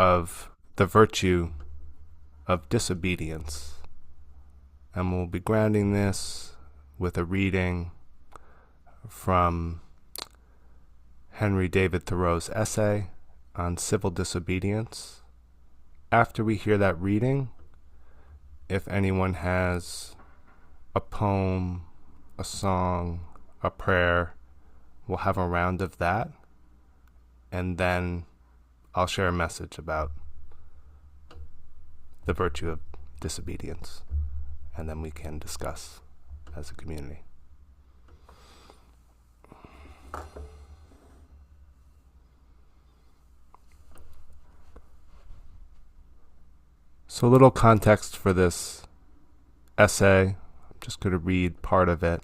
of the virtue of disobedience. And we'll be grounding this with a reading from Henry David Thoreau's essay on civil disobedience. After we hear that reading, if anyone has a poem, a song, a prayer, we'll have a round of that, and then I'll share a message about the virtue of disobedience, and then we can discuss as a community. So a little context for this essay. I'm just going to read part of it.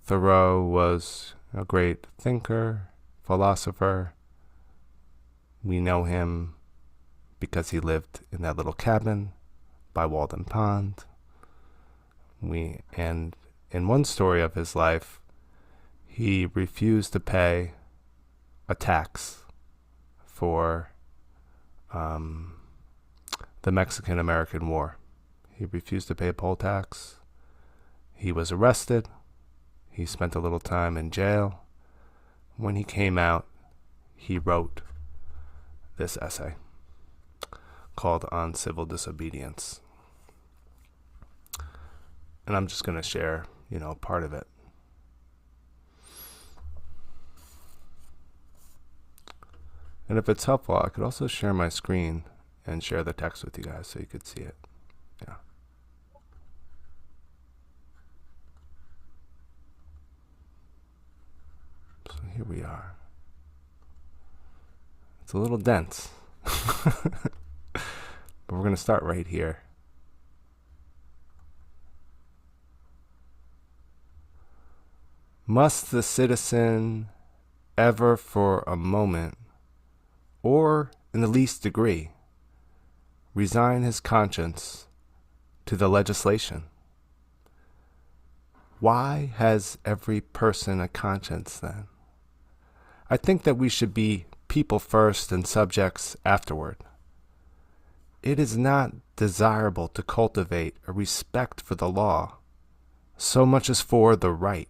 Thoreau was a great thinker, philosopher. We know him because he lived in that little cabin by Walden Pond. And in one story of his life, he refused to pay a tax for the Mexican-American War. He refused to pay a poll tax. He was arrested. He spent a little time in jail. When he came out, he wrote this essay called On Civil Disobedience. And I'm just going to share, part of it. And if it's helpful, I could also share my screen and share the text with you guys so you could see it. Yeah. So here we are. It's a little dense, but we're going to start right here. Must the citizen ever for a moment, or in the least degree, resign his conscience to the legislation? Why has every person a conscience then? I think that we should be people first and subjects afterward. It is not desirable to cultivate a respect for the law so much as for the right.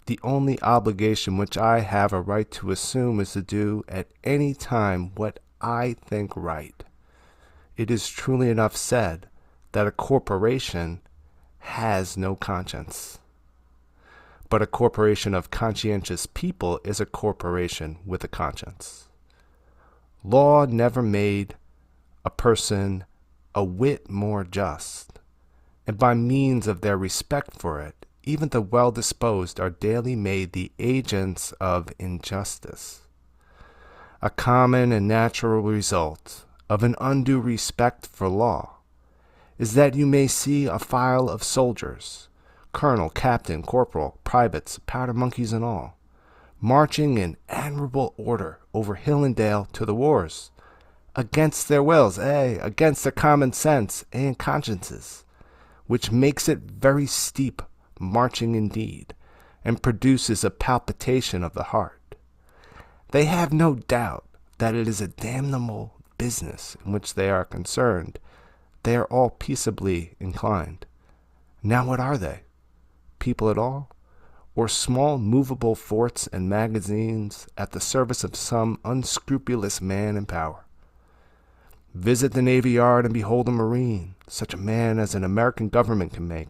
The only obligation which I have a right to assume is to do at any time what I think right. It is truly enough said that a corporation has no conscience. But a corporation of conscientious people is a corporation with a conscience. Law never made a person a whit more just, and by means of their respect for it, even the well-disposed are daily made the agents of injustice. A common and natural result of an undue respect for law is that you may see a file of soldiers, colonel, captain, corporal, privates, powder monkeys and all, marching in admirable order over hill and dale to the wars, against their wills, against their common sense and consciences, which makes it very steep marching indeed, and produces a palpitation of the heart. They have no doubt that it is a damnable business in which they are concerned. They are all peaceably inclined. Now what are they? People at all? Or small movable forts and magazines at the service of some unscrupulous man in power? Visit the Navy Yard and behold a Marine, such a man as an American government can make,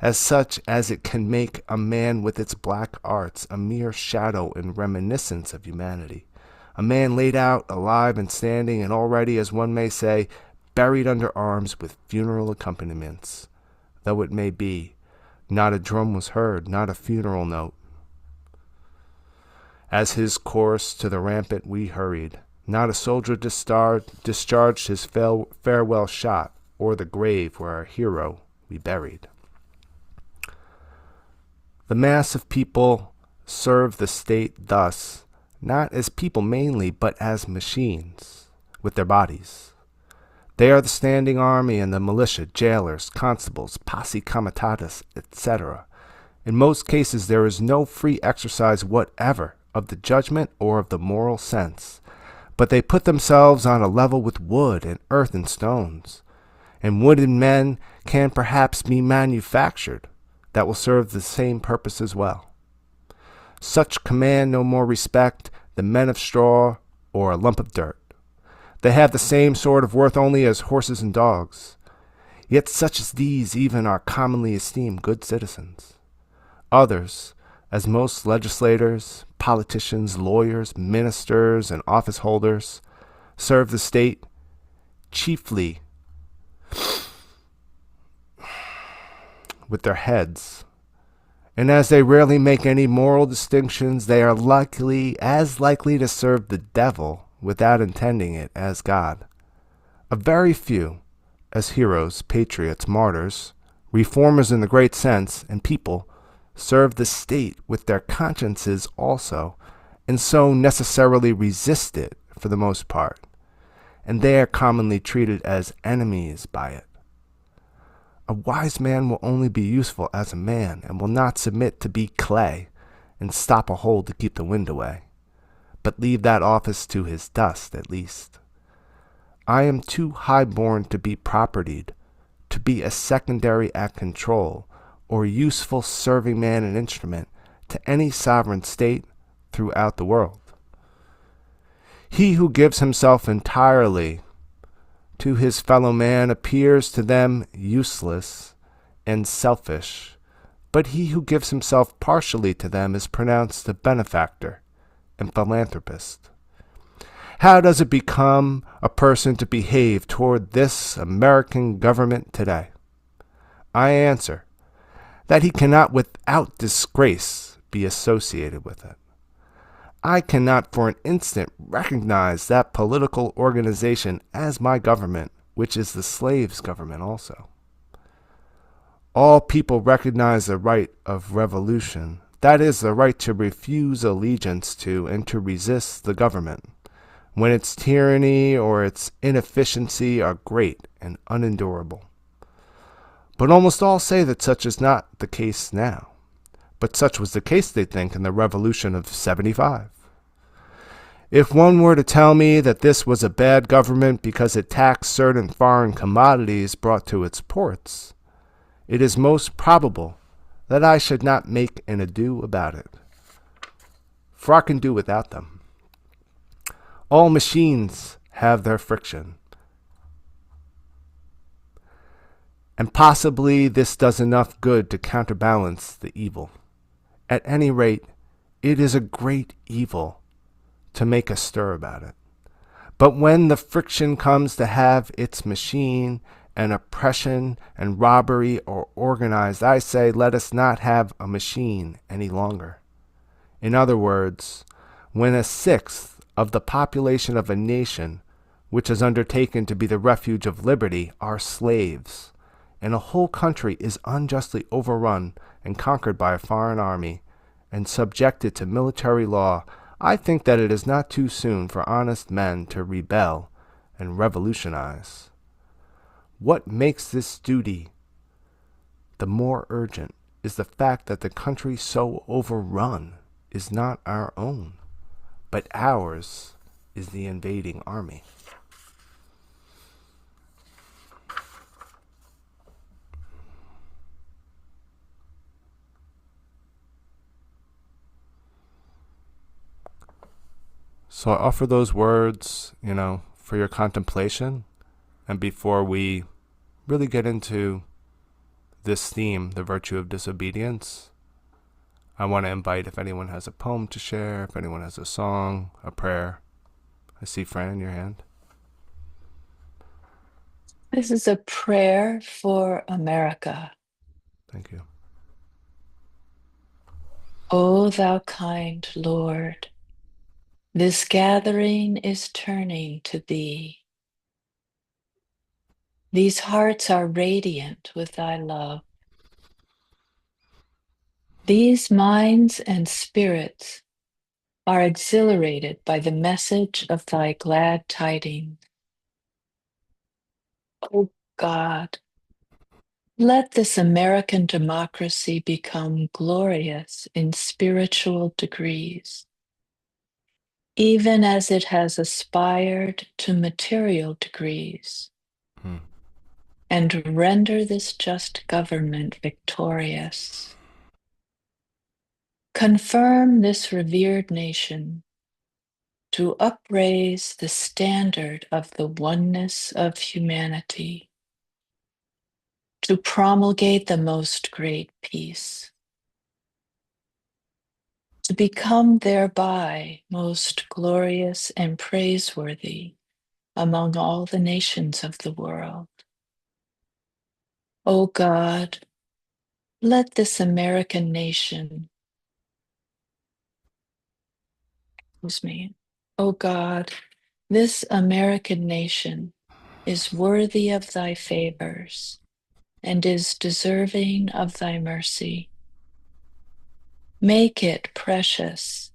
as such as it can make a man with its black arts, a mere shadow and reminiscence of humanity, a man laid out, alive and standing, and already, as one may say, buried under arms with funeral accompaniments, though it may be, not a drum was heard, not a funeral note. As his course to the rampart we hurried, not a soldier discharged his farewell shot, or the grave where our hero we buried. The mass of people serve the state thus, not as people mainly, but as machines, with their bodies. They are the standing army and the militia, jailers, constables, posse comitatus, etc. In most cases there is no free exercise whatever of the judgment or of the moral sense. but they put themselves on a level with wood and earth and stones. And wood and men can perhaps be manufactured that will serve the same purpose as well. Such command no more respect than men of straw or a lump of dirt. They have the same sort of worth only as horses and dogs. Yet such as these even are commonly esteemed good citizens. Others, as most legislators, politicians, lawyers, ministers, and office holders, serve the state chiefly with their heads. And as they rarely make any moral distinctions, they are as likely to serve the devil without intending it as God. A very few, as heroes, patriots, martyrs, reformers in the great sense, and people, serve the state with their consciences also, and so necessarily resist it for the most part, and they are commonly treated as enemies by it. A wise man will only be useful as a man, and will not submit to be clay, and stop a hole to keep the wind away, but leave that office to his dust at least. I am too high-born to be propertied, to be a secondary at control, or useful serving man and instrument to any sovereign state throughout the world. He who gives himself entirely to his fellow man appears to them useless and selfish, but he who gives himself partially to them is pronounced a benefactor and philanthropist. How does it become a person to behave toward this American government today? I answer that he cannot without disgrace be associated with it. I cannot for an instant recognize that political organization as my government, which is the slave's government also. All people recognize the right of revolution, that is, the right to refuse allegiance to and to resist the government, when its tyranny or its inefficiency are great and unendurable. But almost all say that such is not the case now. But such was the case, they think, in the Revolution of '75. If one were to tell me that this was a bad government because it taxed certain foreign commodities brought to its ports, it is most probable that I should not make an ado about it, for I can do without them. All machines have their friction, and possibly this does enough good to counterbalance the evil. At any rate, it is a great evil to make a stir about it. But when the friction comes to have its machine and oppression and robbery are organized, I say, let us not have a machine any longer. In other words, when a sixth of the population of a nation, which is undertaken to be the refuge of liberty, are slaves, and a whole country is unjustly overrun and conquered by a foreign army, and subjected to military law, I think that it is not too soon for honest men to rebel and revolutionize. What makes this duty the more urgent is the fact that the country so overrun is not our own, but ours is the invading army. So I offer those words, for your contemplation. And before we really get into this theme, the virtue of disobedience, I want to invite if anyone has a poem to share, if anyone has a song, a prayer. I see Fran, your hand. This is a prayer for America. Thank you. O thou kind Lord, this gathering is turning to thee. These hearts are radiant with thy love. These minds and spirits are exhilarated by the message of thy glad tidings. O God, let this American democracy become glorious in spiritual degrees. even as it has aspired to material degrees, Mm. and render this just government victorious. Confirm this revered nation to upraise the standard of the oneness of humanity, to promulgate the most great peace, to become thereby most glorious and praiseworthy among all the nations of the world. O God, let this American nation, excuse me, O God, this American nation is worthy of thy favors and is deserving of thy mercy. Make it precious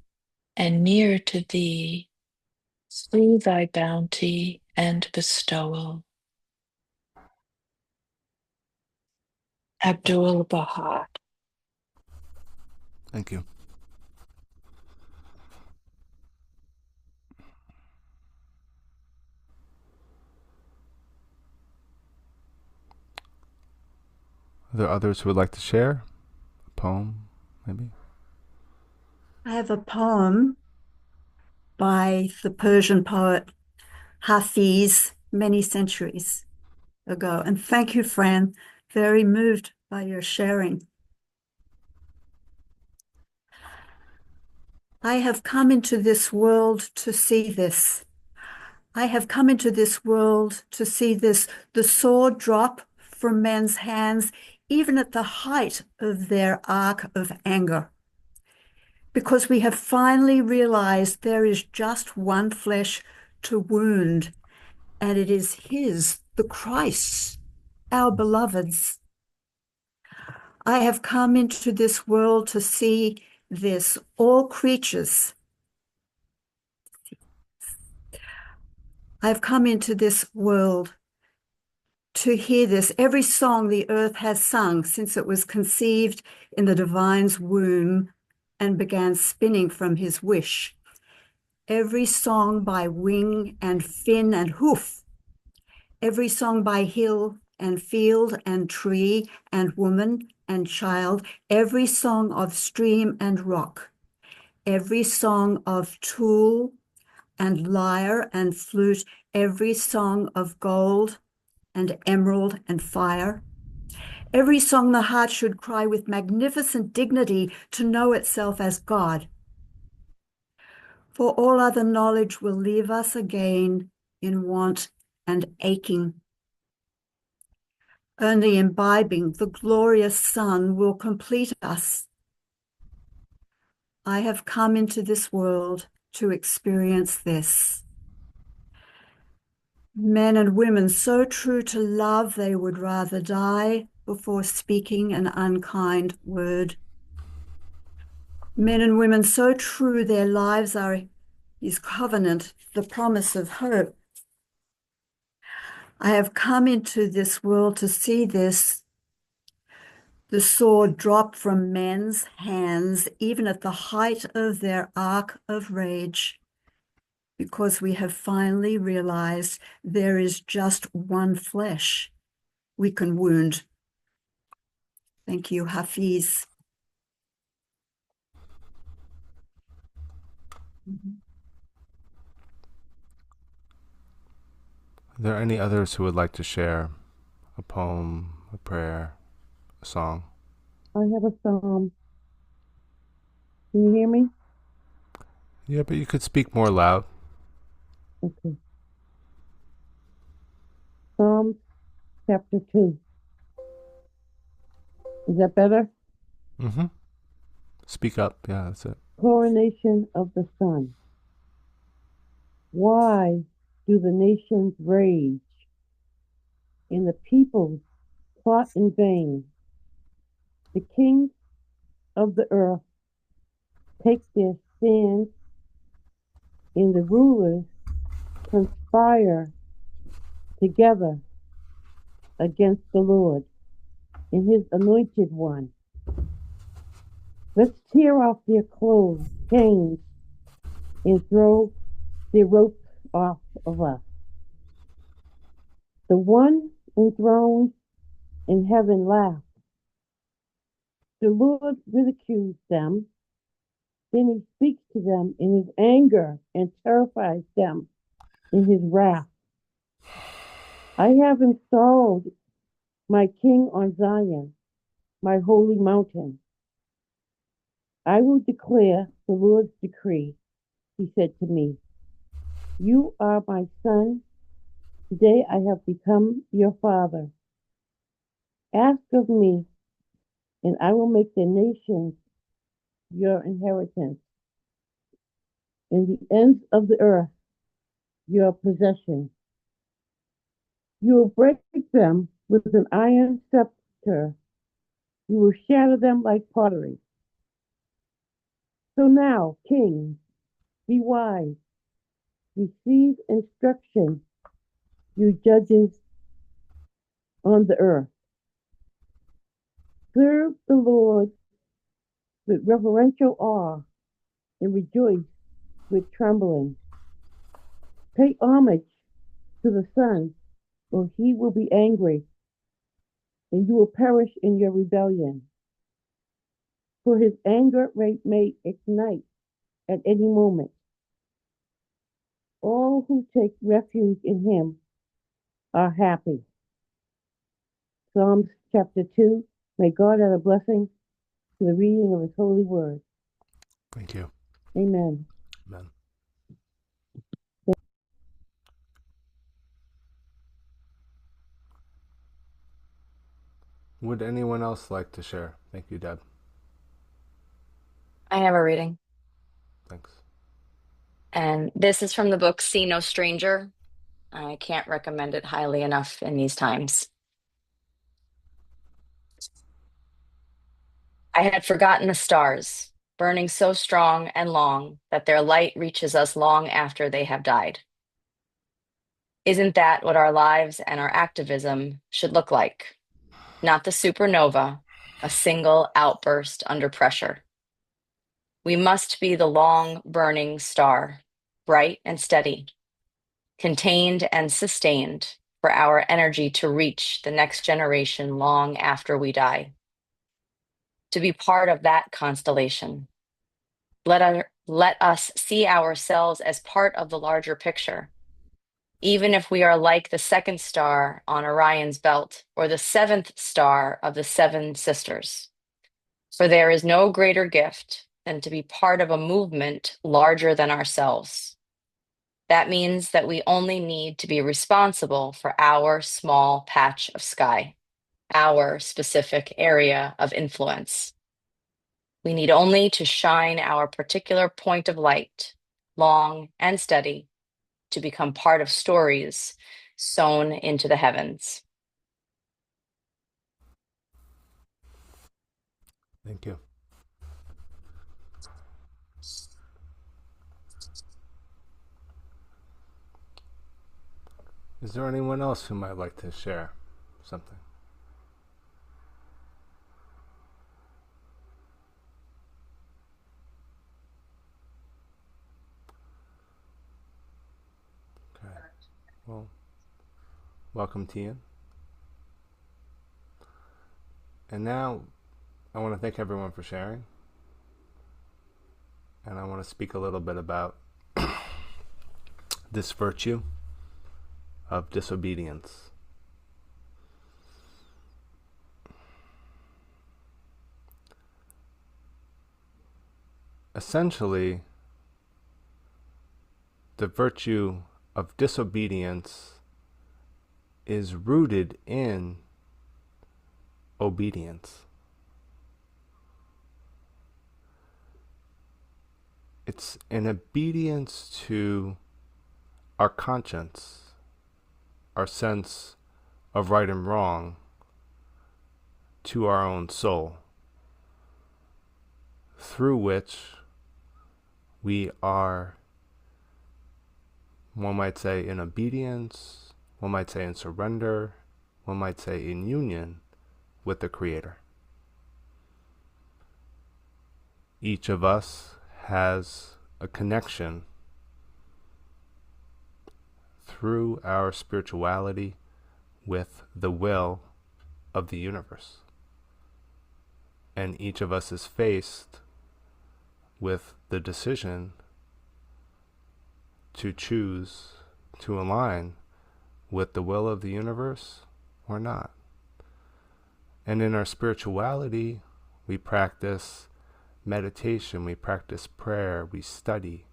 and near to thee through thy bounty and bestowal. Abdul Baha. Thank you. Are there others who would like to share a poem, maybe? I have a poem by the Persian poet Hafiz many centuries ago. And thank you, Fran. Very moved by your sharing. I have come into this world to see this. I have come into this world to see this, the sword drop from men's hands, even at the height of their arc of anger. Because we have finally realized there is just one flesh to wound, and it is his, the Christ's, our beloved's. I have come into this world to see this, all creatures. I have come into this world to hear this, every song the earth has sung since it was conceived in the divine's womb and began spinning from his wish. Every song by wing and fin and hoof, every song by hill and field and tree and woman and child, every song of stream and rock, every song of tool and lyre and flute, every song of gold and emerald and fire, every song the heart should cry with magnificent dignity to know itself as God. For all other knowledge will leave us again in want and aching. Only imbibing the glorious sun will complete us. I have come into this world to experience this. Men and women so true to love they would rather die before speaking an unkind word. Men and women so true their lives are his covenant, the promise of hope. I have come into this world to see this, the sword drop from men's hands, even at the height of their arc of rage, because we have finally realized there is just one flesh we can wound. Thank you, Hafiz. Are there any others who would like to share a poem, a prayer, a song? I have a psalm. Can you hear me? Yeah, but you could speak more loud. Okay. Psalms chapter 2. Is that better? Mm-hmm. Speak up. Yeah, that's it. Coronation of the sun. Why do the nations rage and the peoples plot in vain? The kings of the earth take their stand, and the rulers conspire together against the Lord and his anointed one. Let's tear off their clothes, chains, and throw their ropes off of us. The one enthroned in heaven laughed. The Lord ridicules them. Then he speaks to them in his anger and terrifies them in his wrath. I have installed my king on Zion, my holy mountain. I will declare the Lord's decree. He said to me, you are my son. Today I have become your father. Ask of me, and I will make the nations your inheritance, and the ends of the earth your possession. You will break them with an iron scepter. You will shatter them like pottery. So now, kings, be wise. Receive instruction, you judges on the earth. Serve the Lord with reverential awe and rejoice with trembling. Pay homage to the Son, or he will be angry, and you will perish in your rebellion. For his anger may ignite at any moment. All who take refuge in him are happy. Psalms chapter 2. May God add a blessing to the reading of his holy word. Thank you. Amen. Amen. Would anyone else like to share? Thank you, Deb. I have a reading, Thanks. and this is from the book See No Stranger. I can't recommend it highly enough in these times. I had forgotten the stars, burning so strong and long that their light reaches us long after they have died. Isn't that what our lives and our activism should look like? Not the supernova, a single outburst under pressure. We must be the long burning star, bright and steady, contained and sustained for our energy to reach the next generation long after we die. To be part of that constellation, let us see ourselves as part of the larger picture, even if we are like the second star on Orion's belt or the seventh star of the seven sisters. For there is no greater gift than to be part of a movement larger than ourselves. That means that we only need to be responsible for our small patch of sky, our specific area of influence. We need only to shine our particular point of light, long and steady, to become part of stories sown into the heavens. Thank you. Is there anyone else who might like to share something? Okay. Well, welcome, Tian. And now I want to thank everyone for sharing. And I want to speak a little bit about this virtue of disobedience. Essentially, the virtue of disobedience is rooted in obedience. It's an obedience to our conscience, our sense of right and wrong, to our own soul, through which we are, one might say, in obedience, one might say in surrender, one might say in union with the Creator. Each of us has a connection through our spirituality with the will of the universe. And each of us is faced with the decision to choose to align with the will of the universe or not. And in our spirituality, we practice meditation, we practice prayer, we study,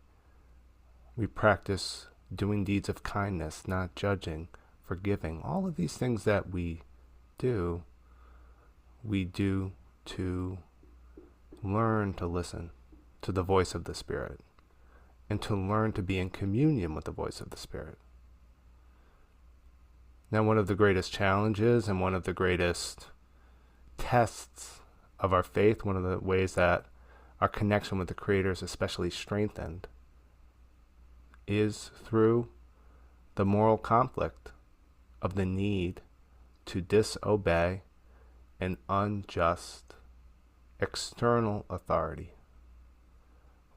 we practice doing deeds of kindness, not judging, forgiving. All of these things that we do to learn to listen to the voice of the Spirit and to learn to be in communion with the voice of the Spirit. Now, one of the greatest challenges and one of the greatest tests of our faith, one of the ways that our connection with the Creator is especially strengthened, is through the moral conflict of the need to disobey an unjust external authority,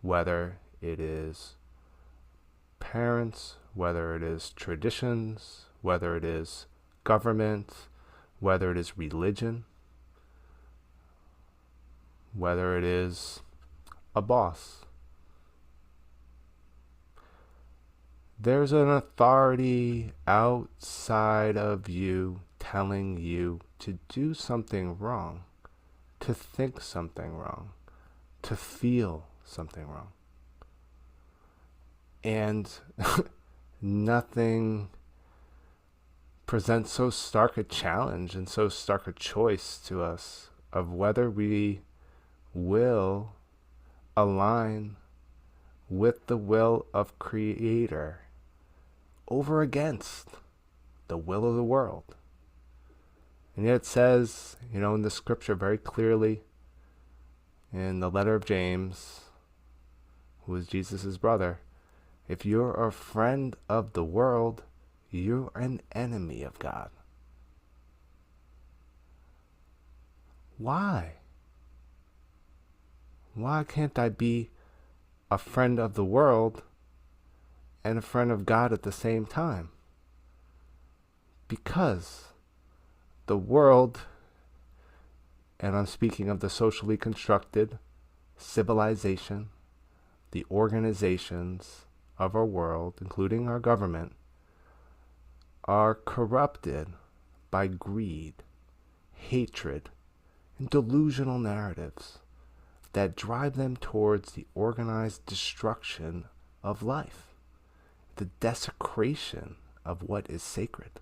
whether it is parents, whether it is traditions, whether it is government, whether it is religion, whether it is a boss. There's an authority outside of you telling you to do something wrong, to think something wrong, to feel something wrong. And nothing presents so stark a challenge and so stark a choice to us of whether we will align with the will of Creator over against the will of the world. And yet it says, in the scripture very clearly in the letter of James, who is Jesus' brother, if you're a friend of the world, you're an enemy of God. Why? Why can't I be a friend of the world and a friend of God at the same time? Because the world, and I'm speaking of the socially constructed civilization, the organizations of our world, including our government, are corrupted by greed, hatred, and delusional narratives that drive them towards the organized destruction of life, the desecration of what is sacred.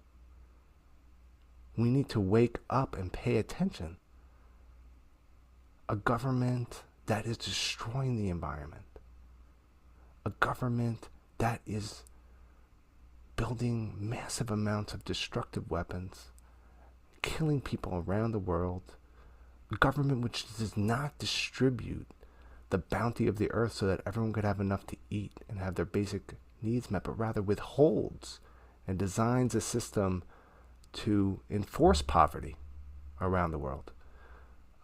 We need to wake up and pay attention. A government that is destroying the environment, a government that is building massive amounts of destructive weapons, killing people around the world, a government which does not distribute the bounty of the earth so that everyone could have enough to eat and have their basic needs met, but rather withholds and designs a system to enforce poverty around the world.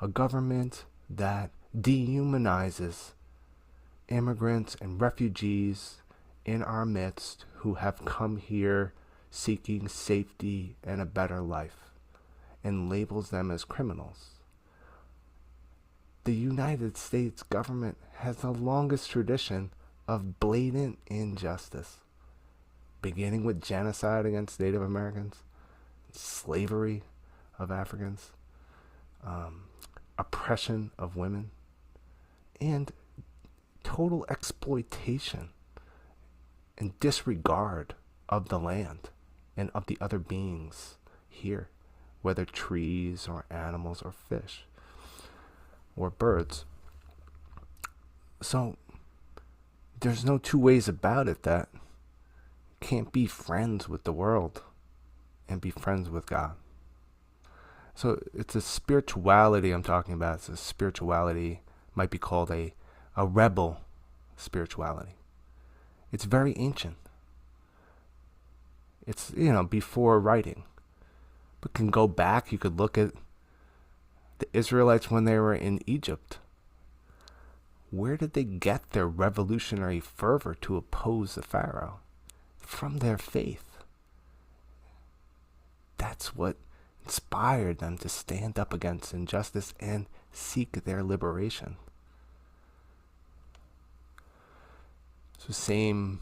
A government that dehumanizes immigrants and refugees in our midst who have come here seeking safety and a better life and labels them as criminals. The United States government has the longest tradition of blatant injustice, beginning with genocide against Native Americans, slavery of Africans, oppression of women, and total exploitation and disregard of the land and of the other beings here, whether trees or animals or fish or birds. So there's no two ways about it that you can't be friends with the world and be friends with God. So it's a spirituality I'm talking about. It's a spirituality, might be called a rebel spirituality. It's very ancient. It's, before writing. But can go back, you could look at the Israelites when they were in Egypt. Where did they get their revolutionary fervor to oppose the Pharaoh? From their faith. That's what inspired them to stand up against injustice and seek their liberation. So same,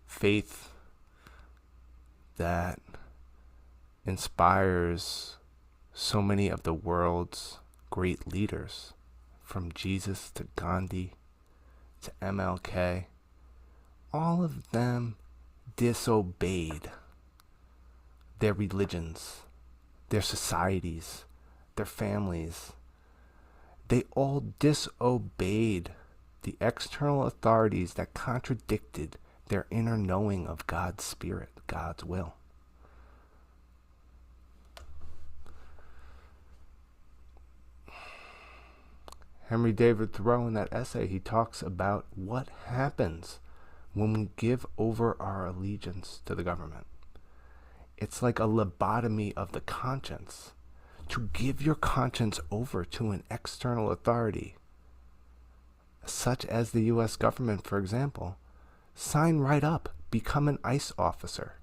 faith that inspires so many of the world's great leaders, from Jesus to Gandhi to MLK. All of them disobeyed their religions, their societies, their families. They all disobeyed the external authorities that contradicted their inner knowing of God's Spirit, God's will. Henry David Thoreau, in that essay, he talks about what happens when we give over our allegiance to the government. It's like a lobotomy of the conscience. To give your conscience over to an external authority, such as the U.S. government, for example, sign right up, become an ICE officer.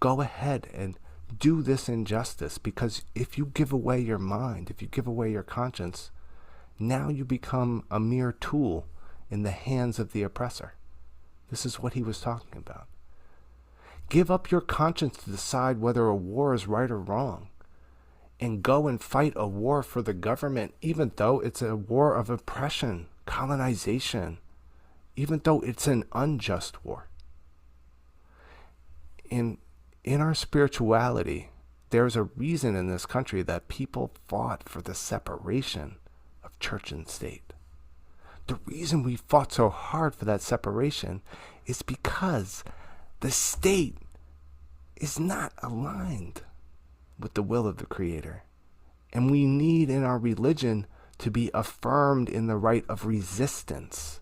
Go ahead and do this injustice, because if you give away your mind, if you give away your conscience, now you become a mere tool in the hands of the oppressor. This is what he was talking about. Give up your conscience to decide whether a war is right or wrong, and go and fight a war for the government, even though it's a war of oppression, colonization, even though it's an unjust war. In our spirituality, there's a reason in this country that people fought for the separation of church and state. The reason we fought so hard for that separation is because the state is not aligned with the will of the Creator. And we need in our religion to be affirmed in the right of resistance,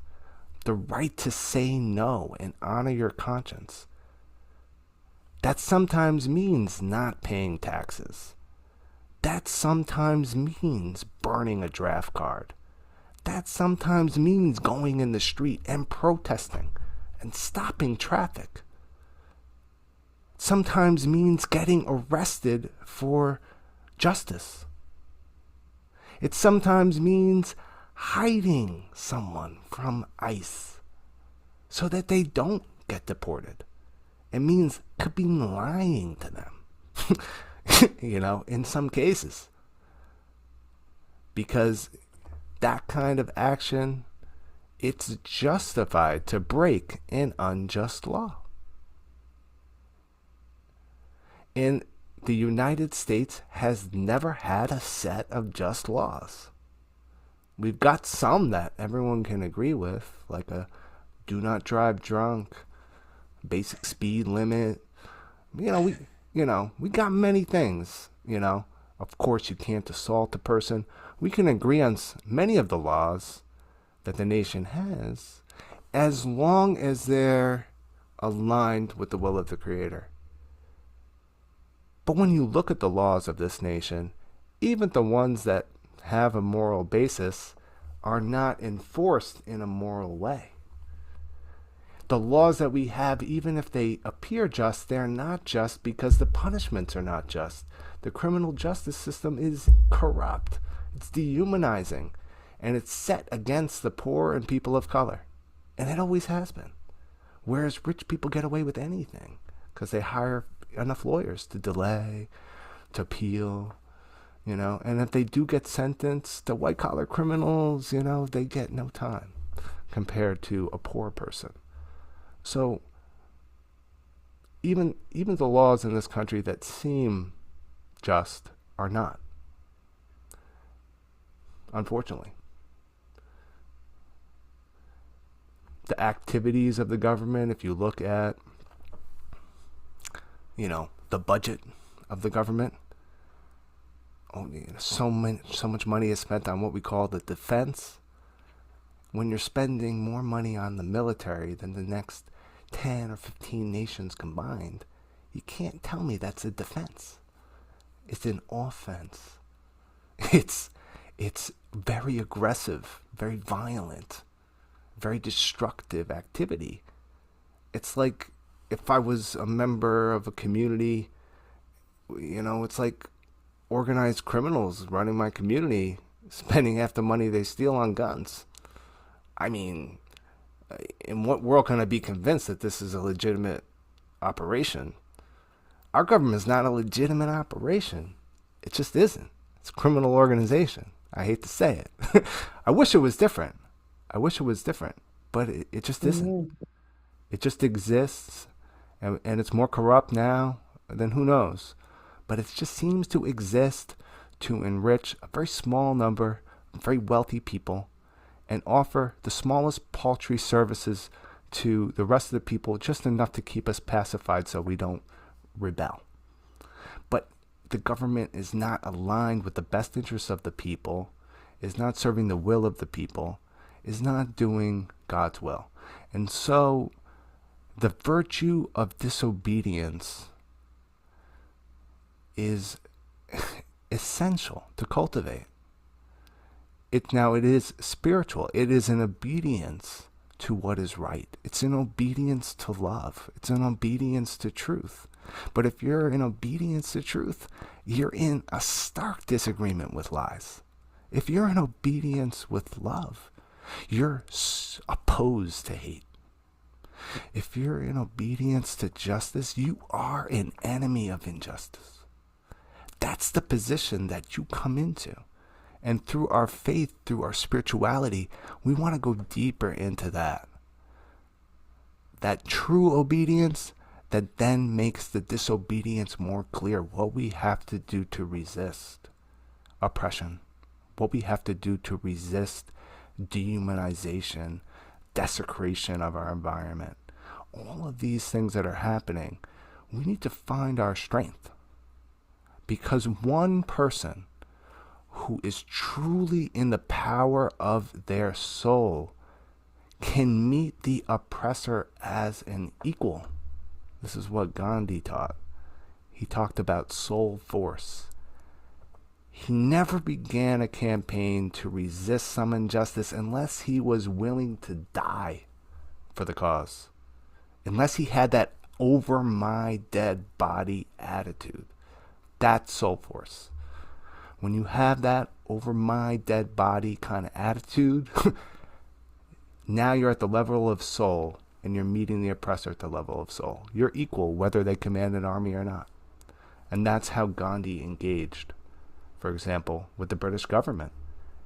the right to say no and honor your conscience. That sometimes means not paying taxes. That sometimes means burning a draft card. That sometimes means going in the street and protesting and stopping traffic. Sometimes means getting arrested for justice. It sometimes means hiding someone from ICE so that they don't get deported. It means could be lying to them, in some cases. Because that kind of action, it's justified to break an unjust law. And the United States has never had a set of just laws. We've got some that everyone can agree with, like a do not drive drunk, basic speed limit. We got many things, Of course, you can't assault a person. We can agree on many of the laws that the nation has, as long as they're aligned with the will of the Creator. But when you look at the laws of this nation, even the ones that have a moral basis are not enforced in a moral way. The laws that we have, even if they appear just, they're not just because the punishments are not just. The criminal justice system is corrupt. It's dehumanizing. And it's set against the poor and people of color. And it always has been. Whereas rich people get away with anything because they hire enough lawyers to delay, to appeal, And if they do get sentenced, the white-collar criminals, they get no time compared to a poor person. So even the laws in this country that seem just are not, unfortunately. The activities of the government, if you look at, the budget of the government, so much money is spent on what we call the defense. When you're spending more money on the military than the next 10 or 15 nations combined, you can't tell me that's a defense. It's an offense. It's very aggressive, very violent, very destructive activity. It's like if I was a member of a community it's like organized criminals running my community, spending half the money they steal on guns. I mean, in what world can I be convinced that this is a legitimate operation? Our government is not a legitimate operation. It just isn't. It's a criminal organization. I hate to say it. I wish it was different. But it just isn't. Amen. It just exists, and it's more corrupt now than who knows. But it just seems to exist to enrich a very small number of very wealthy people and offer the smallest paltry services to the rest of the people, just enough to keep us pacified so we don't rebel. But the government is not aligned with the best interests of the people, is not serving the will of the people, is not doing God's will. And so the virtue of disobedience is essential to cultivate. It is spiritual. It is an obedience to what is right. It's an obedience to love. It's an obedience to truth. But if you're in obedience to truth, you're in a stark disagreement with lies. If you're in obedience with love, you're opposed to hate. If you're in obedience to justice, you are an enemy of injustice. That's the position that you come into. And through our faith, through our spirituality, we want to go deeper into that. That true obedience that then makes the disobedience more clear. What we have to do to resist oppression. What we have to do to resist dehumanization, desecration of our environment. All of these things that are happening, we need to find our strength. Because one person who is truly in the power of their soul can meet the oppressor as an equal. This is what Gandhi taught. He talked about soul force. He never began a campaign to resist some injustice unless he was willing to die for the cause. Unless he had that over my dead body attitude. That's soul force. When you have that over my dead body kind of attitude, now you're at the level of soul and you're meeting the oppressor at the level of soul. You're equal whether they command an army or not. And that's how Gandhi engaged, for example, with the British government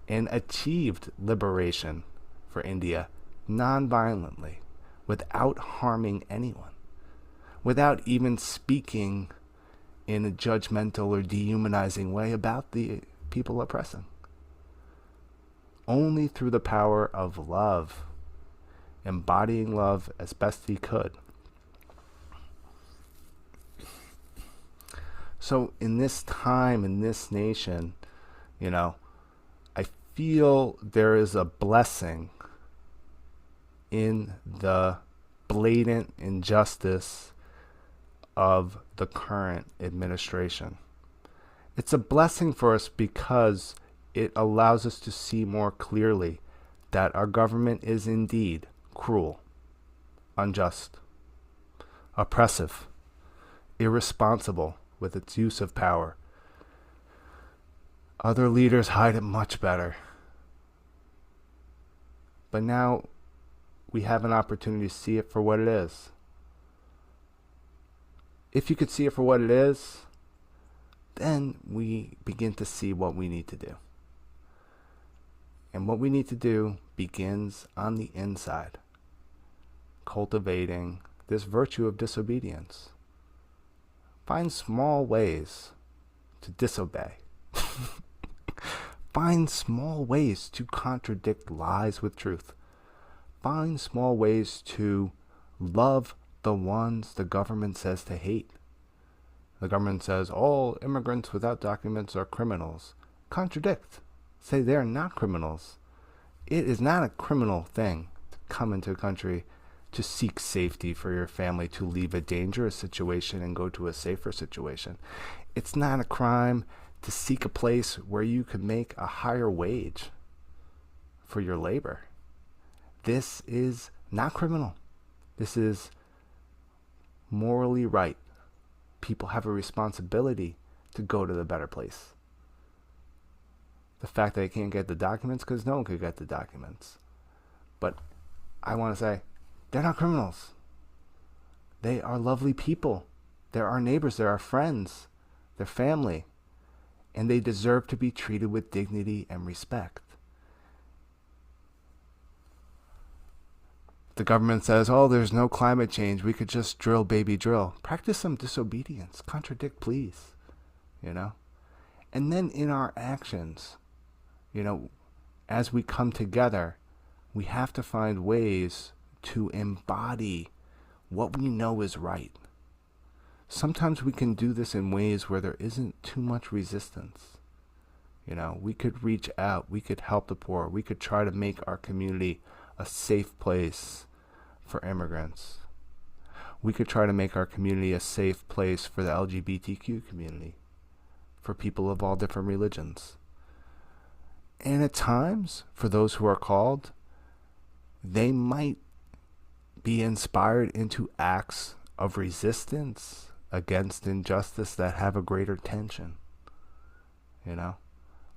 and achieved liberation for India non-violently, without harming anyone, without even speaking in a judgmental or dehumanizing way about the people oppressing. Only through the power of love, embodying love as best he could. So in this time, in this nation, I feel there is a blessing in the blatant injustice of the current administration. It's a blessing for us because it allows us to see more clearly that our government is indeed cruel, unjust, oppressive, irresponsible with its use of power. Other leaders hide it much better. But now we have an opportunity to see it for what it is. If you could see it for what it is, then we begin to see what we need to do. And what we need to do begins on the inside, cultivating this virtue of disobedience. Find small ways to disobey. Find small ways to contradict lies with truth. Find small ways to love the ones the government says to hate. The government says all immigrants without documents are criminals. Contradict. Say they're not criminals. It is not a criminal thing to come into a country to seek safety for your family, to leave a dangerous situation and go to a safer situation. It's not a crime to seek a place where you can make a higher wage for your labor. This is not criminal. This is morally right people have a responsibility to go to the better place. The fact that they can't get the documents, because no one could get the documents. But I want to say, they're not criminals. They are lovely people. They're our neighbors. They're our friends. They're family. And they deserve to be treated with dignity and respect. The government says, oh, there's no climate change. We could just drill, baby, drill. Practice some disobedience. Contradict, please. And then in our actions, as we come together, we have to find ways to embody what we know is right. Sometimes we can do this in ways where there isn't too much resistance. We could reach out. We could help the poor. We could try to make our community a safe place for immigrants. We could try to make our community a safe place for the LGBTQ community, for people of all different religions. And at times, for those who are called, they might be inspired into acts of resistance against injustice that have a greater tension.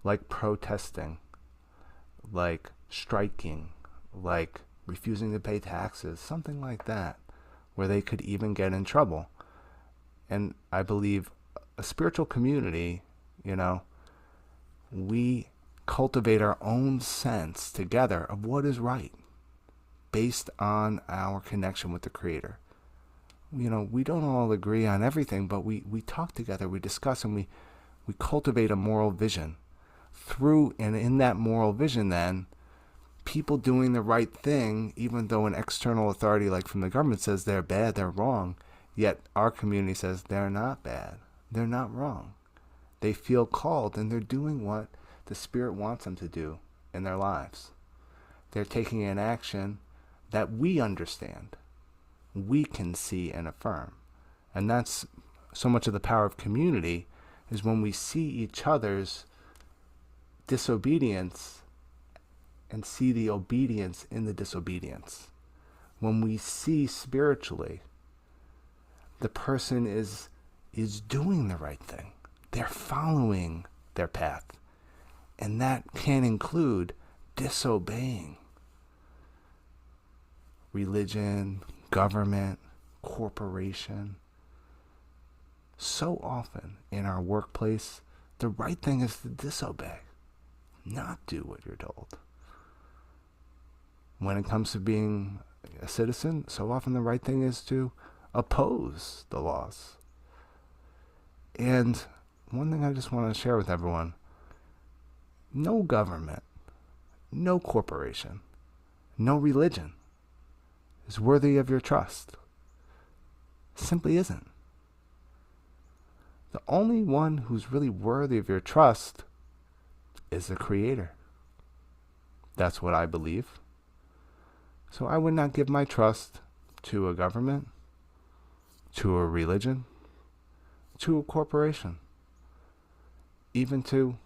Like protesting, like striking, like refusing to pay taxes, something like that, where they could even get in trouble. And I believe a spiritual community, we cultivate our own sense together of what is right based on our connection with the Creator. We don't all agree on everything, but we talk together, we discuss, and we cultivate a moral vision. And in that moral vision, then, people doing the right thing, even though an external authority like from the government says they're bad, they're wrong, yet our community says they're not bad, they're not wrong. They feel called, and they're doing what the Spirit wants them to do in their lives. They're taking an action that we understand, we can see and affirm. And that's so much of the power of community, is when we see each other's disobedience and see the obedience in the disobedience. When we see spiritually the person is doing the right thing, they're following their path, and that can include disobeying religion, government, corporation. So often in our workplace, the right thing is to disobey, not do what you're told. When it comes to being a citizen, so often the right thing is to oppose the laws. And one thing I just want to share with everyone, no government, no corporation, no religion is worthy of your trust. Simply isn't. The only one who's really worthy of your trust is the Creator. That's what I believe. So I would not give my trust to a government, to a religion, to a corporation, even to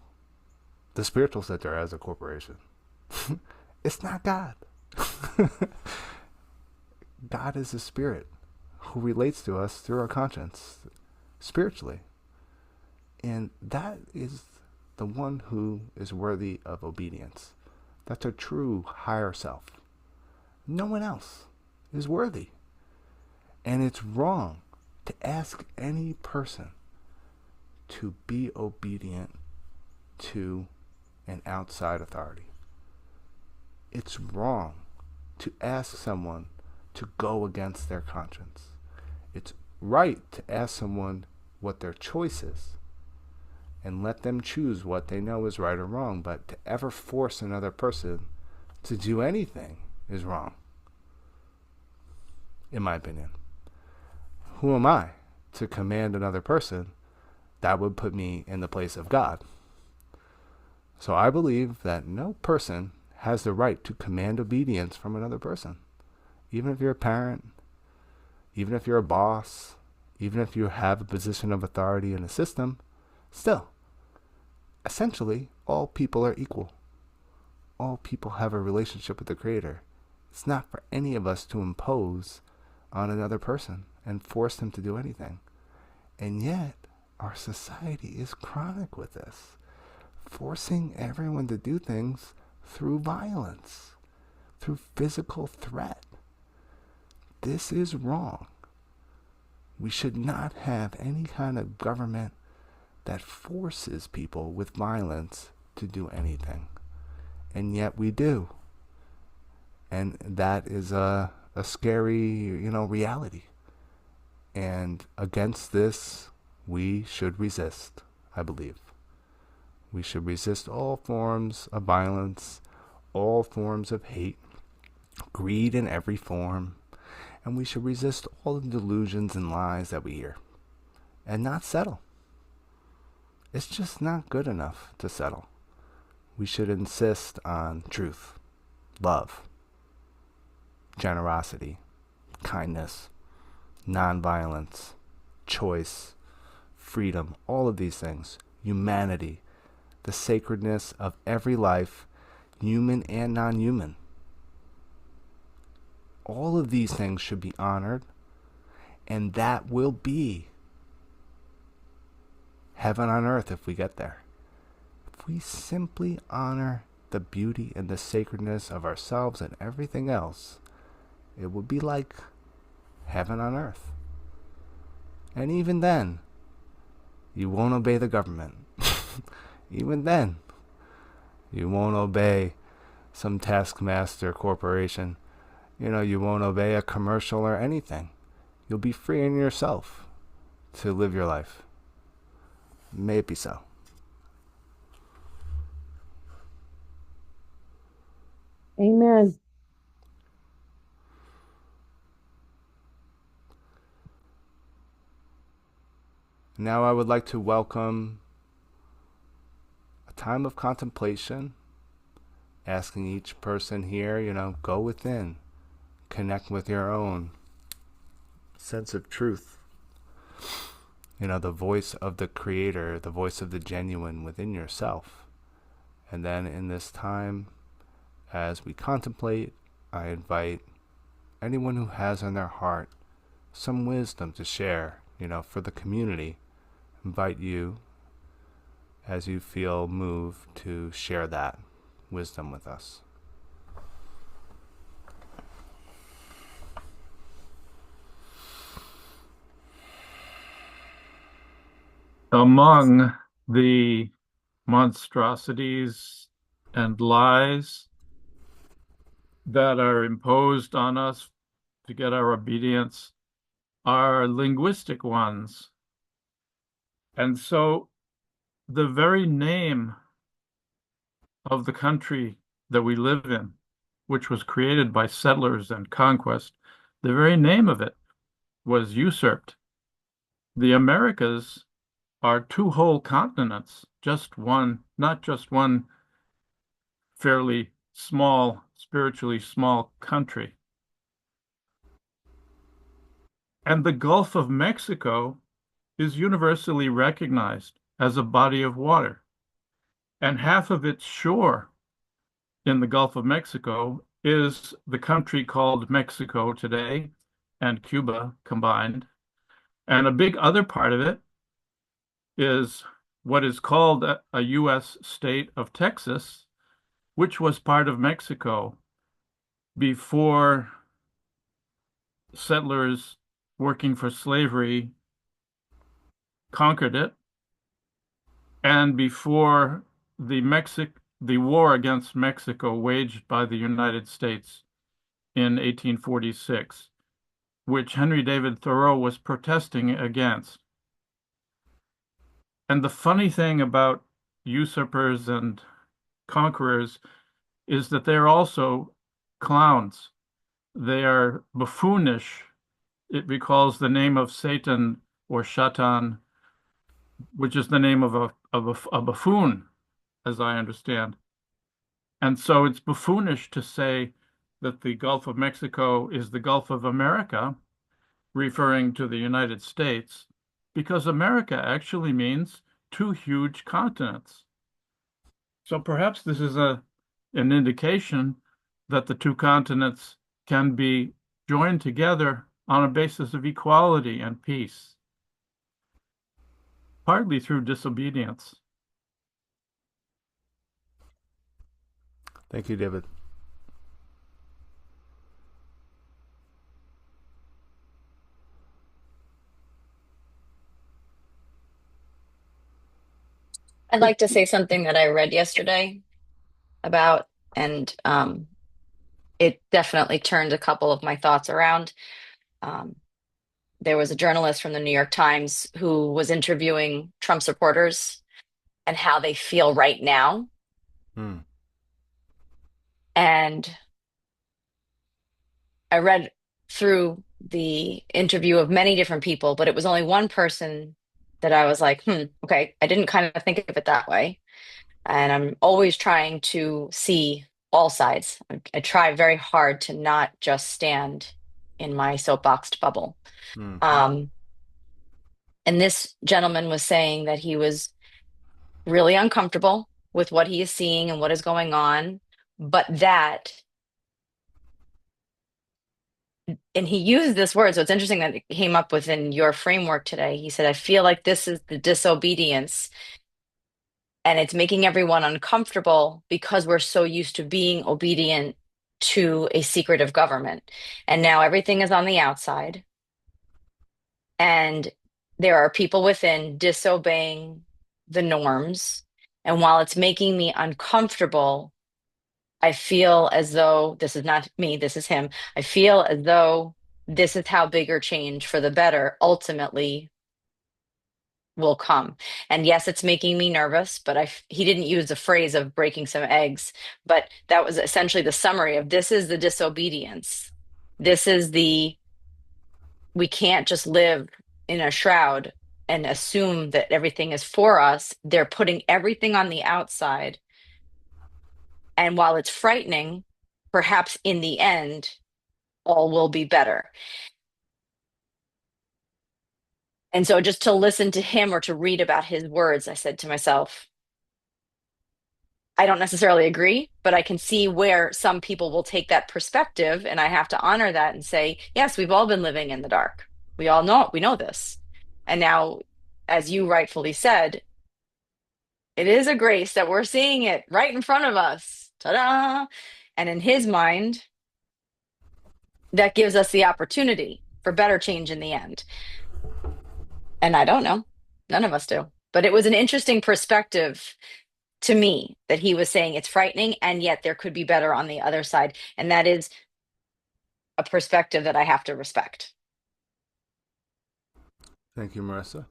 the spiritual center as a corporation. It's not God. God is a spirit who relates to us through our conscience, spiritually. And that is the one who is worthy of obedience. That's a true higher self. No one else is worthy. And it's wrong to ask any person to be obedient to an outside authority. It's wrong to ask someone to go against their conscience. It's right to ask someone what their choice is and let them choose what they know is right or wrong, but to ever force another person to do anything is wrong, in my opinion. Who am I to command another person? That would put me in the place of God. So I believe that no person has the right to command obedience from another person. Even if you're a parent, even if you're a boss, even if you have a position of authority in a system, still, essentially, all people are equal. All people have a relationship with the Creator. It's not for any of us to impose on another person and force them to do anything. And yet, our society is chronic with this, forcing everyone to do things through violence, through physical threat. This is wrong. We should not have any kind of government that forces people with violence to do anything. And yet we do. And that is a scary, reality. And against this, we should resist, I believe. We should resist all forms of violence, all forms of hate, greed in every form, and we should resist all the delusions and lies that we hear, and not settle. It's just not good enough to settle. We should insist on truth, love, generosity, kindness, nonviolence, choice, freedom, all of these things, humanity, the sacredness of every life, human and non-human. All of these things should be honored, and that will be heaven on earth if we get there. If we simply honor the beauty and the sacredness of ourselves and everything else, it would be like heaven on earth. And even then, you won't obey the government. Even then, you won't obey some taskmaster corporation. You won't obey a commercial or anything. You'll be free in yourself to live your life. May it be so. Amen. Now I would like to welcome a time of contemplation, asking each person here, go within, connect with your own sense of truth. The voice of the Creator, the voice of the genuine within yourself. And then in this time, as we contemplate, I invite anyone who has in their heart some wisdom to share, for the community. Invite you, as you feel moved, to share that wisdom with us. Among the monstrosities and lies that are imposed on us to get our obedience are linguistic ones. And so the very name of the country that we live in, which was created by settlers and conquest, the very name of it was usurped. The Americas are two whole continents, not just one fairly small, spiritually small country. And the Gulf of Mexico is universally recognized as a body of water. And half of its shore in the Gulf of Mexico is the country called Mexico today and Cuba combined. And a big other part of it is what is called a U.S. state of Texas, which was part of Mexico before settlers working for slavery conquered it, and before the war against Mexico waged by the United States in 1846, which Henry David Thoreau was protesting against. And the funny thing about usurpers and conquerors is that they're also clowns. They are buffoonish. It recalls the name of Satan or Shatan, which is the name of a buffoon, as I understand. And so it's buffoonish to say that the Gulf of Mexico is the Gulf of America, referring to the United States, because America actually means two huge continents. So perhaps this is an indication that the two continents can be joined together on a basis of equality and peace. partly through disobedience. Thank you, David. I'd like to say something that I read yesterday about, and it definitely turned a couple of my thoughts around. Um, there was a journalist from the New York Times who was interviewing Trump supporters and how they feel right now. Mm. And I read through the interview of many different people, but it was only one person that I was like, okay, I didn't kind of think of it that way. And I'm always trying to see all sides. I try very hard to not just stand in my soapboxed bubble. Mm-hmm. Um, and this gentleman was saying that he was really uncomfortable with what he is seeing and what is going on, but that, and he used this word, so it's interesting that it came up within your framework today. He said, I feel like this is the disobedience and it's making everyone uncomfortable because we're so used to being obedient to a secretive government. And now everything is on the outside, and there are people within disobeying the norms. And while it's making me uncomfortable, I feel as though this is not me, this is him. I feel as though this is how bigger change for the better ultimately will come. And yes, it's making me nervous, but he didn't use the phrase of breaking some eggs, but that was essentially the summary of this is the disobedience. This is we can't just live in a shroud and assume that everything is for us. They're putting everything on the outside. And while it's frightening, perhaps in the end, all will be better. And so just to listen to him or to read about his words, I said to myself, I don't necessarily agree, but I can see where some people will take that perspective, and I have to honor that and say, yes, we've all been living in the dark. We all know, we know this. And now, as you rightfully said, it is a grace that we're seeing it right in front of us. Ta-da! And in his mind, that gives us the opportunity for better change in the end. And I don't know. None of us do. But it was an interesting perspective to me that he was saying it's frightening, and yet there could be better on the other side. And that is a perspective that I have to respect. Thank you, Marissa.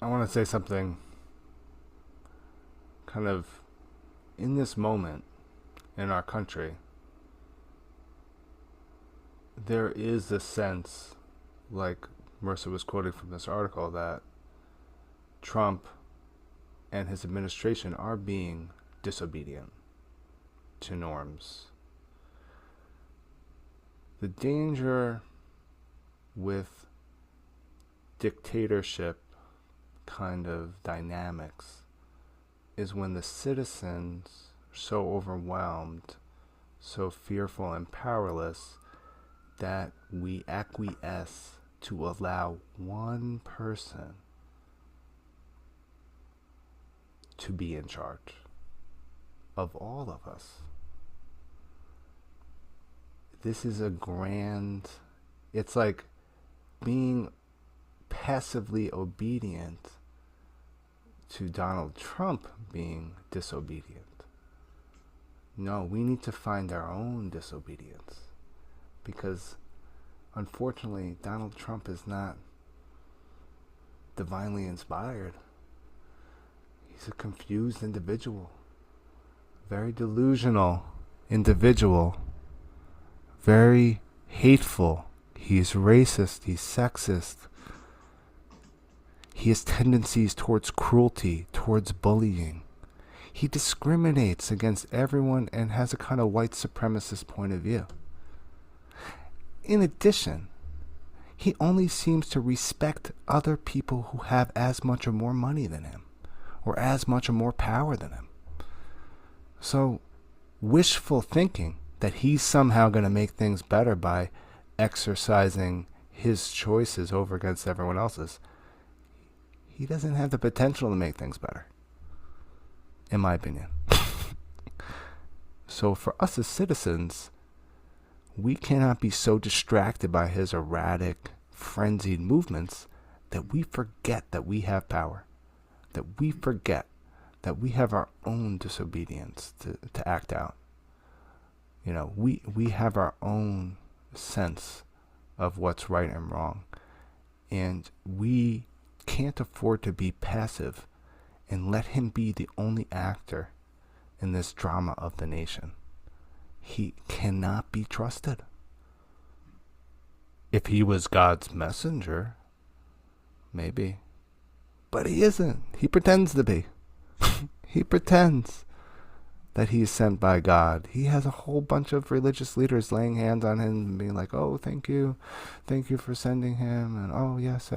I want to say something kind of in this moment in our country. There is this sense, like Marissa was quoting from this article, that Trump and his administration are being disobedient to norms. The danger with dictatorship kind of dynamics is when the citizens are so overwhelmed, so fearful and powerless that we acquiesce to allow one person to be in charge of all of us. This is it's like being passively obedient to Donald Trump being disobedient. No, we need to find our own disobedience, because unfortunately Donald Trump is not divinely inspired. He's a confused individual, very delusional individual, very hateful. He's racist, he's sexist. He has tendencies towards cruelty, towards bullying. He discriminates against everyone and has a kind of white supremacist point of view. In addition, he only seems to respect other people who have as much or more money than him, or as much or more power than him. So, wishful thinking that he's somehow going to make things better by exercising his choices over against everyone else's, he doesn't have the potential to make things better, in my opinion. So for us as citizens, we cannot be so distracted by his erratic, frenzied movements that we forget that we have power, that we forget that we have our own disobedience to act out. You know, we have our own sense of what's right and wrong, and we can't afford to be passive and let him be the only actor in this drama of the nation. He cannot be trusted. If he was God's messenger, maybe. But he isn't. He pretends to be. He pretends that he's sent by God. He has a whole bunch of religious leaders laying hands on him and being like, oh, thank you for sending him, and oh, yes.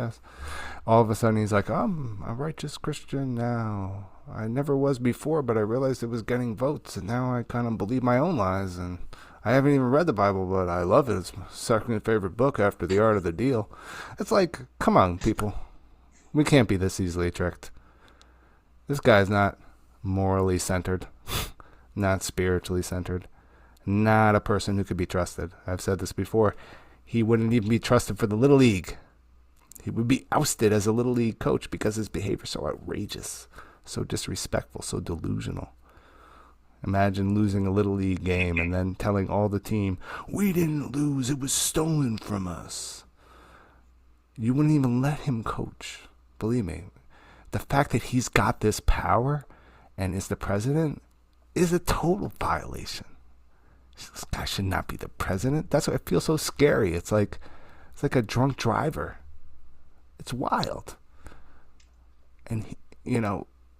All of a sudden he's like, I'm a righteous Christian now. I never was before, but I realized it was getting votes, and now I kind of believe my own lies, and I haven't even read the Bible, but I love it. It's my second favorite book after The Art of the Deal. It's like, come on, people. We can't be this easily tricked. This guy's not morally centered, not spiritually centered, not a person who could be trusted. I've said this before. He wouldn't even be trusted for the Little League. He would be ousted as a Little League coach because his behavior is so outrageous, so disrespectful, so delusional. Imagine losing a Little League game and then telling all the team, we didn't lose, it was stolen from us. You wouldn't even let him coach. Believe me. The fact that he's got this power and is the president is a total violation. This guy should not be the president. That's why it feels so scary. It's like a drunk driver. It's wild. And,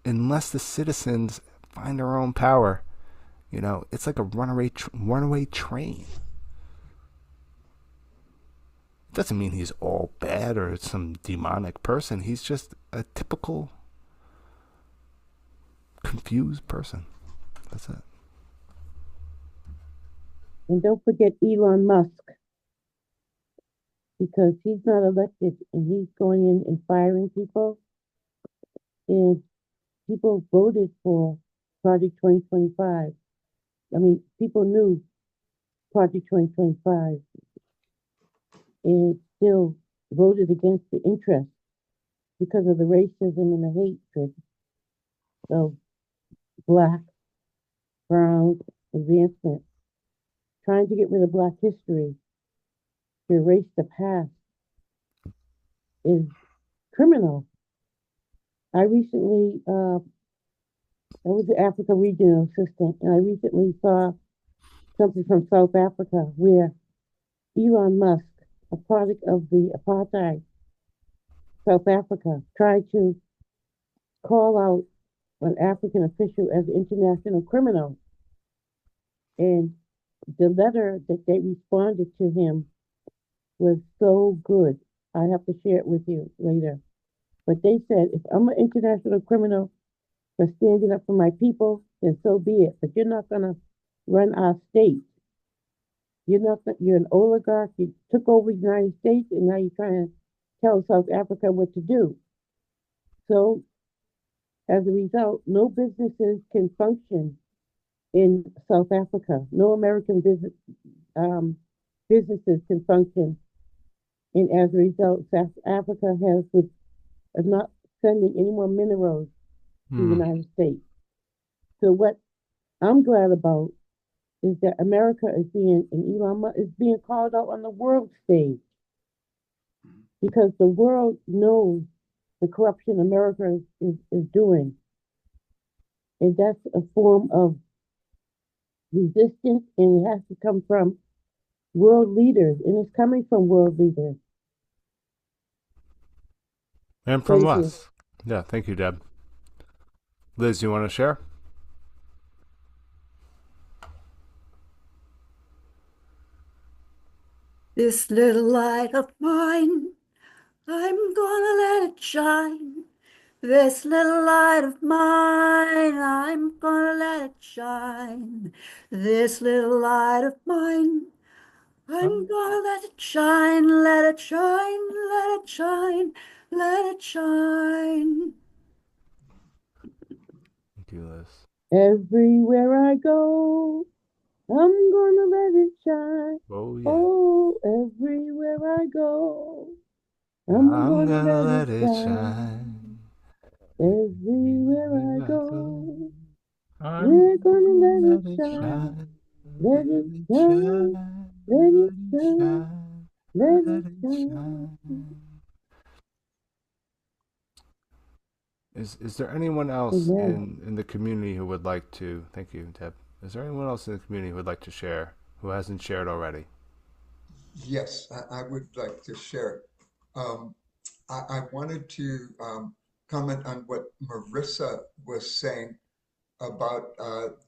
unless the citizens find their own power, it's like a runaway train. It doesn't mean he's all bad or some demonic person. He's just a typical confused person. That's it. And don't forget Elon Musk, because he's not elected and he's going in and firing people. And people voted for Project 2025. I mean, people knew Project 2025 and still voted against the interest because of the racism and the hatred of black, brown advancement. Trying to get rid of black history, to erase the past, is criminal. I recently, I was the Africa regional assistant, and I recently saw something from South Africa where Elon Musk, a product of the apartheid South Africa, tried to call out an African official as an international criminal. And the letter that they responded to him was so good. I have to share it with you later. But they said, if I'm an international criminal for standing up for my people, then so be it. But you're not going to run our state. You're an oligarch. You took over the United States, and now you're trying to tell South Africa what to do. So, as a result, no businesses can function in South Africa. No American businesses can function. And as a result, South Africa is not sending any more minerals to the United States. So what I'm glad about is that America is Elon Musk is being called out on the world stage, because the world knows the corruption America is doing. And that's a form of resistance, and it has to come from world leaders, and it's coming from world leaders. And from us. Yeah, thank you, Deb. Liz, you want to share? This little light of mine, I'm gonna let it shine. This little light of mine, I'm gonna let it shine. This little light of mine, I'm gonna let it shine, let it shine, let it shine, let it shine. Thank you, Liz. Everywhere I go, I'm gonna let it shine. Oh, yeah. Oh, everywhere I go, I'm I'm gonna gonna let it let it shine. shine. Everywhere I Everywhere I go, go, I'm we're gonna let let it it shine. shine. Let Let it it shine, shine. let it Let it shine, shine. let it Let it shine. shine. Is there anyone else Amen. in the community who would like to? Thank you, Deb. Is there anyone else in the community who would like to share who hasn't shared already? Yes, I would like to share. Um, I wanted to comment on what Marissa was saying about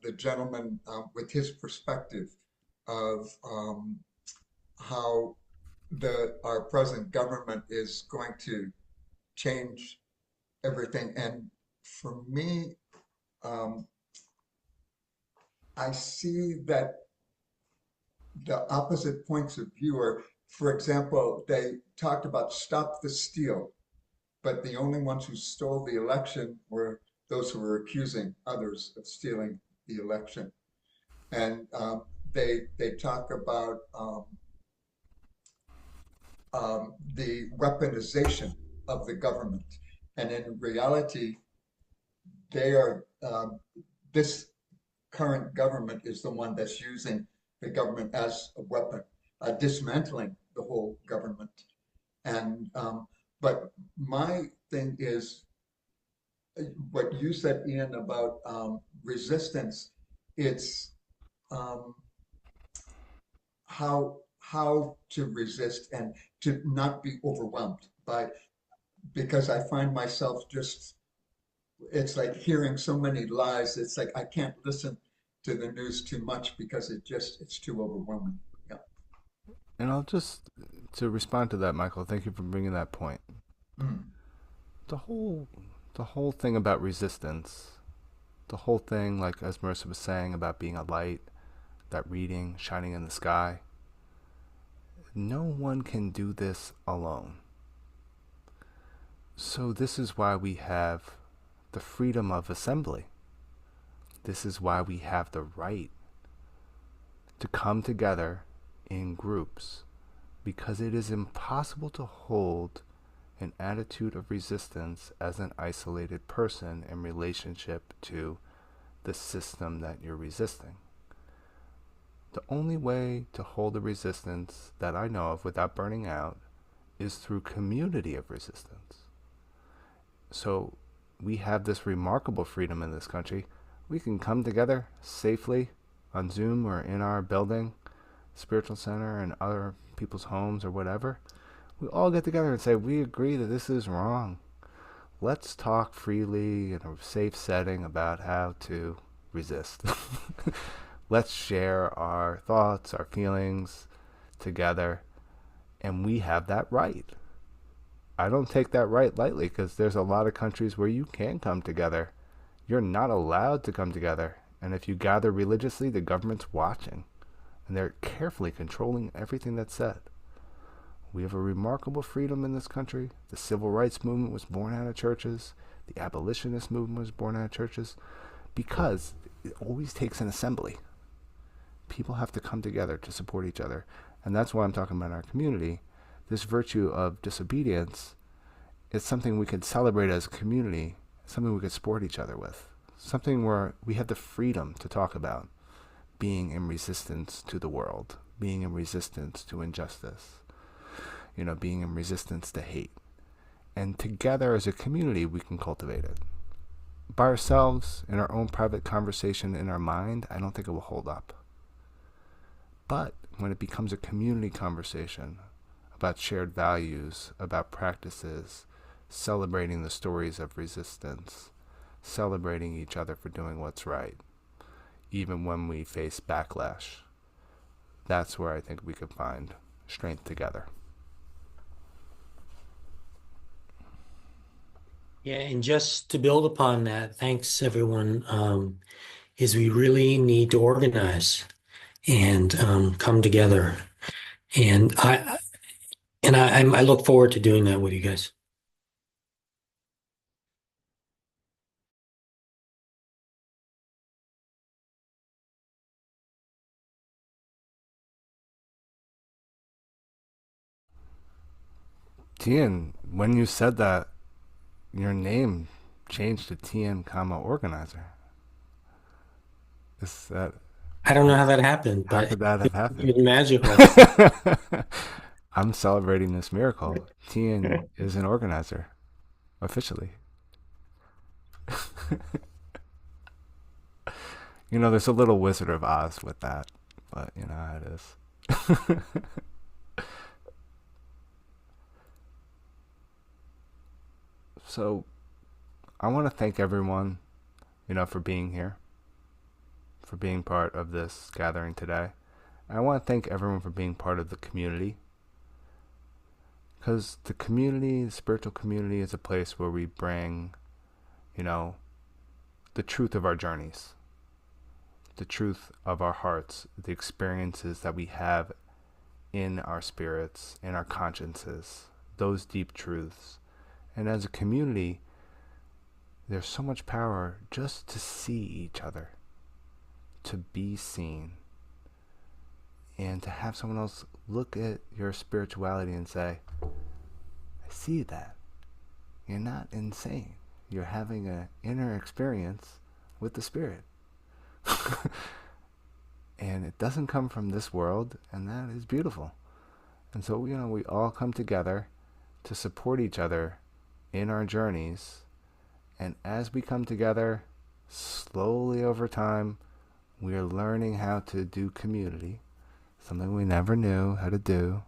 the gentleman with his perspective of how our present government is going to change everything. And for me, um, I see that the opposite points of view are, for example, they talked about stop the steal, but the only ones who stole the election were those who were accusing others of stealing the election. And they talk about the weaponization of the government, and in reality, they are this current government is the one that's using the government as a weapon, dismantling the whole government. And but my thing is what you said, Ian, about resistance. It's um, how to resist and to not be overwhelmed by, because I find myself just, it's like hearing so many lies. It's like I can't listen to the news too much because it's too overwhelming. Yeah. And I'll just to respond to that, Michael. Thank you for bringing that point. Mm. The whole the whole thing about resistance, the whole thing, like as Marissa was saying about being a light, that reading shining in the sky. No one can do this alone. So this is why we have the freedom of assembly. This is why we have the right to come together in groups, because it is impossible to hold an attitude of resistance as an isolated person in relationship to the system that you're resisting. The only way to hold a resistance that I know of without burning out is through community of resistance. So we have this remarkable freedom in this country. We can come together safely on Zoom or in our building, spiritual center, and other people's homes or whatever. We all get together and say, we agree that this is wrong. Let's talk freely in a safe setting about how to resist. Let's share our thoughts, our feelings together, and we have that right. I don't take that right lightly, because there's a lot of countries where you can come together. You're not allowed to come together. And if you gather religiously, the government's watching, and they're carefully controlling everything that's said. We have a remarkable freedom in this country. The civil rights movement was born out of churches. The abolitionist movement was born out of churches, because it always takes an assembly. People have to come together to support each other. And that's why I'm talking about our community. This virtue of disobedience is something we can celebrate as a community, something we can support each other with, something where we have the freedom to talk about being in resistance to the world, being in resistance to injustice, being in resistance to hate. And together as a community, we can cultivate it. By ourselves, in our own private conversation in our mind, I don't think it will hold up. But when it becomes a community conversation about shared values, about practices, celebrating the stories of resistance, celebrating each other for doing what's right, even when we face backlash, that's where I think we could find strength together. Yeah, and just to build upon that, thanks everyone, is we really need to organize and come together. And I look forward to doing that with you guys. Tian, when you said that, your name changed to Tian, organizer. Is that I don't know how that happened, how but could that have it happened? was magical. I'm celebrating this miracle. Tian is an organizer officially. There's a little Wizard of Oz with that, but you know how it is. So I want to thank everyone, for being here, for being part of this gathering today. I want to thank everyone for being part of the community, because the community, the spiritual community, is a place where we bring, the truth of our journeys, the truth of our hearts, the experiences that we have in our spirits, in our consciences, those deep truths. And as a community, there's so much power just to see each other, to be seen, and to have someone else look at your spirituality and say, I see that. You're not insane. You're having an inner experience with the spirit. And it doesn't come from this world, and that is beautiful. And so, we all come together to support each other in our journeys. And as we come together, slowly over time, we are learning how to do community, something we never knew how to do.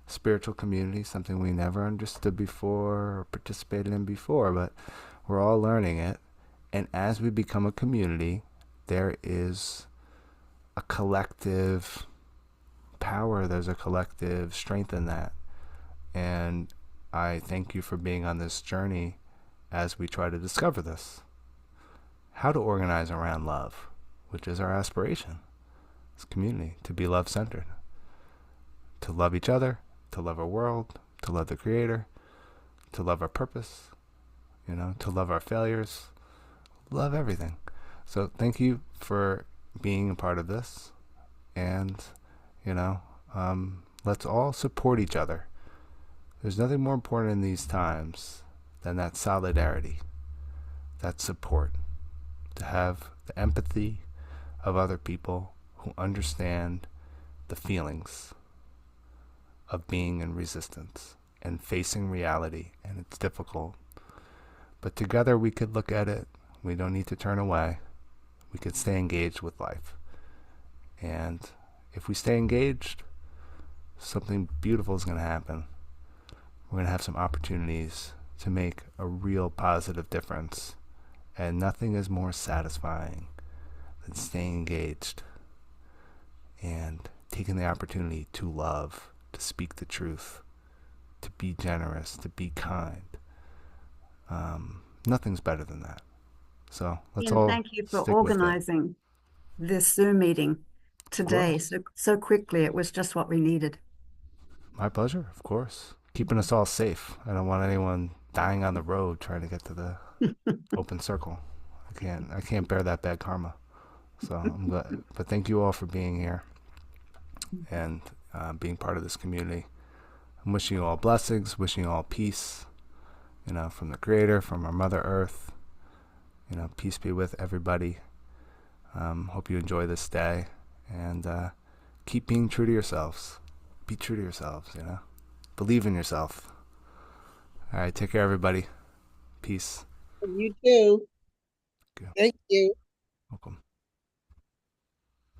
Spiritual community, something we never understood before or participated in before, but we're all learning it. And as we become a community, there is a collective power, there's a collective strength in that. And I thank you for being on this journey as we try to discover this. How to organize around love, which is our aspiration as community, to be love-centered, to love each other, to love our world, to love the Creator, to love our purpose, to love our failures, love everything. So thank you for being a part of this. And, let's all support each other. There's nothing more important in these times than that solidarity, that support, to have the empathy of other people who understand the feelings of being in resistance and facing reality. And it's difficult, but together we could look at it. We don't need to turn away. We could stay engaged with life. And if we stay engaged, something beautiful is going to happen. We're going to have some opportunities to make a real positive difference. And nothing is more satisfying than staying engaged and taking the opportunity to love, to speak the truth, to be generous, to be kind. Nothing's better than that. So let's And all thank you for stick with it. organizing this Zoom meeting today so quickly. It was just what we needed. My pleasure, of course. Keeping us all safe. I don't want anyone dying on the road trying to get to the open circle. I can't bear that bad karma. So I'm glad. But thank you all for being here and being part of this community. I'm wishing you all blessings, wishing you all peace, from the Creator, from our Mother Earth. Peace be with everybody. Hope you enjoy this day, and keep being true to yourselves. Be true to yourselves, Believe in yourself. All right, take care, everybody. Peace. You too. Thank you. Thank you. Welcome.